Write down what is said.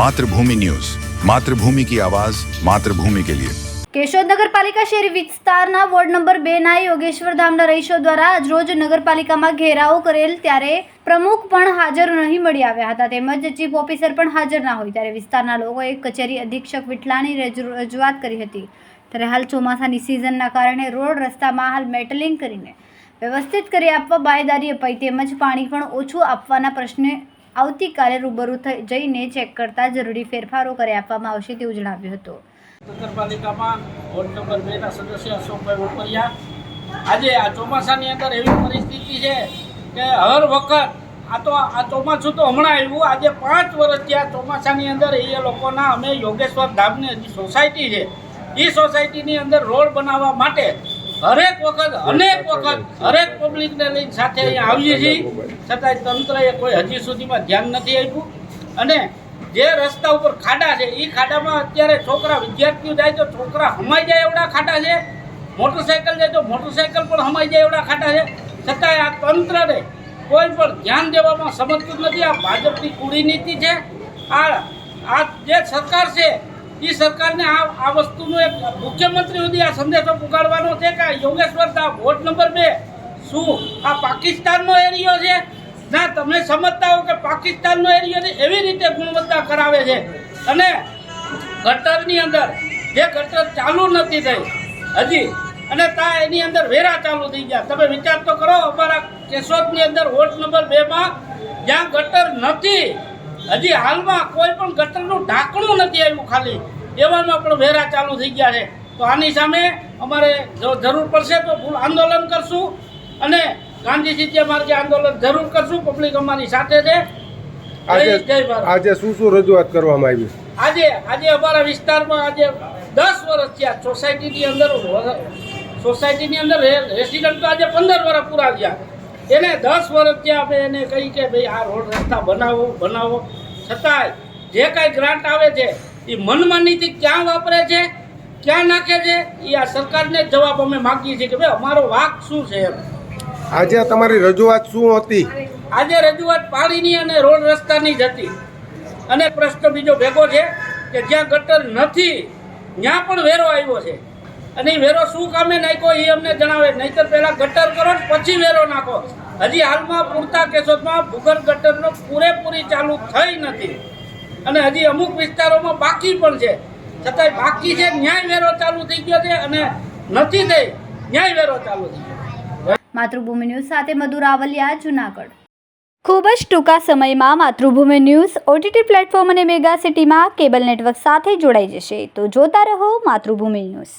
मातृभूमि न्यूज, मातृभूमि की आवाज, मातृभूमि के लिए। કેશોદ નગરપાલિકા શહેરી વિસ્તારના વોર્ડ નંબર 2 ના યોગેશ્વર ધામના રહીશો દ્વારા આજરોજ નગરપાલિકામાં ઘેરાવો કરેલ ત્યારે પ્રમુખ પણ હાજર નહીં મળી આવ્યા હતા તેમજ ચીફ ઓફિસર પણ હાજર ના હોય ત્યારે વિસ્તારના લોકોએ કચેરી અધિક્ષક વિઠલાની રજૂઆત કરી હતી। ત્યારે હાલ ચોમાસાની સિઝનના કારણે રોડ રસ્તામાં હાલ મેટલિંગ કરીને વ્યવસ્થિત કરી આપવા બાંયદારી અપાઈ તેમજ પાણી પણ ઓછું આપવાના પ્રશ્ને આવતીકાલે રૂબરૂ જઈને ચેક કરતા જરૂરી ફેરફારો કરી આપવામાં આવશે તેવું જણાવ્યું હતું। નગરપાલિકામાં વોર્ડ નંબર 2 ના સદસ્ય અશોકભાઈ વોપરિયા આજે આ ચોમાસાની અંદર એવી પરિસ્થિતિ છે કે હર વખત આ ચોમાસું તો હમણાં આવ્યું, આજે 5 વર્ષ થયા ચોમાસાની અંદર એ લોકોના અમે યોગેશ્વર ધામની હજી સોસાયટી છે એ સોસાયટીની અંદર રોડ બનાવવા માટે હરેક વખત હરેક પબ્લિકને લઈને સાથે અહીંયા આવીએ છીએ, છતાંય તંત્રએ કોઈ હજી સુધીમાં ધ્યાન નથી આપ્યું। અને જે રસ્તા ઉપર ખાડા છે એ ખાડામાં અત્યારે છોકરા વિદ્યાર્થીઓ જાય તો છોકરા હમાઈ જાય એવડા ખાડા છે, મોટરસાઇકલ જાય તો મોટરસાઇકલ પણ હમાઈ જાય એવડા ખાડા છે, છતાંય આ તંત્રને કોઈ પણ ધ્યાન દેવામાં સમજતું નથી। આ ભાજપની કૂડી નીતિ છે। આ જે સરકાર છે એ સરકારને આ વસ્તુનું એક મુખ્યમંત્રી સુધી આ સંદેશો પુગાડવાનો છે કે યોગેશ્વર ધામ વોર્ડ નંબર 2 શું આ પાકિસ્તાનનો એરિયો છે? ના, તમે સમજતા હો કે પાકિસ્તાનનો એરિયો છે એવી રીતે ગુણવત્તા કરાવે છે। અને ગટરની અંદર જે ગટર ચાલુ નથી થઈ હજી અને એની અંદર વેરા ચાલુ થઈ ગયા। તમે વિચાર તો કરો, અમારા કેશોદની અંદર વોર્ડ નંબર 2 માં જ્યાં ગટર નથી હજી હાલમાં કોઈ પણ ગટરનું ઢાંકણું નથી આવ્યું, ખાલી એવામાં પણ વેરા ચાલુ થઈ ગયા છે। તો આની સામે અમારે જો જરૂર પડશે તો ફૂલ આંદોલન કરશું અને ગાંધી ચિત્યા માર્ગે આંદોલન જરૂર કરશું। પબ્લિક અમારી સાથે છે। આજે શું રજૂઆત કરવામાં આવી? આજે અમારા વિસ્તારમાં આજે 10 વર્ષ થયા સોસાયટીની અંદર રેસિડન્ટ તો આજે 15 વર્ષ પૂરા થયા, એને 10 વર્ષ થયા અમે એને કહી કે ભાઈ આ રોડ રસ્તા બનાવો, છતાંય જે કાંઈ ગ્રાન્ટ આવે છે એ મનમાનીથી ક્યાં વાપરે છે, ક્યાં નાખે છે, એ આ સરકારને જવાબ અમે માગીએ છીએ કે ભાઈ અમારો વાંક શું છે એમ। આજે તમારી રજૂઆત શું હતી? આજે રજૂઆત પાણીની અને રોડ રસ્તાની જ હતી। અને પ્રશ્ન બીજો ભેગો છે કે જ્યાં ગટર નથી ત્યાં પણ વેરો આવ્યો છે અને એ વેરો શું કામે નાખ્યો એ અમને જણાવે, નહીંતર પહેલાં ગટર કરો પછી વેરો નાખો। હજી હાલમાં પૂરતા કેસોમાં ભૂગર્ભ ગટરનો પૂરેપૂરી ચાલુ થઈ નથી અને હજી અમુક વિસ્તારોમાં બાકી પણ છે, છતાંય બાકી છે ન્યાય વેરો ચાલુ થઈ ગયો છે અને નથી થઈ ન્યાય વેરો ચાલુ થઈ ગયો। માતૃભૂમિ ન્યૂઝ સાથે મધુ રાવલિયા, જૂનાગઢ। ખૂબ જ ટૂંકા સમયમાં માતૃભૂમિ ન્યૂઝ OTT પ્લેટફોર્મ અને મેગા સિટીમાં કેબલ નેટવર્ક સાથે જોડાઈ જશે, તો જોતા રહો માતૃભૂમિ ન્યૂઝ।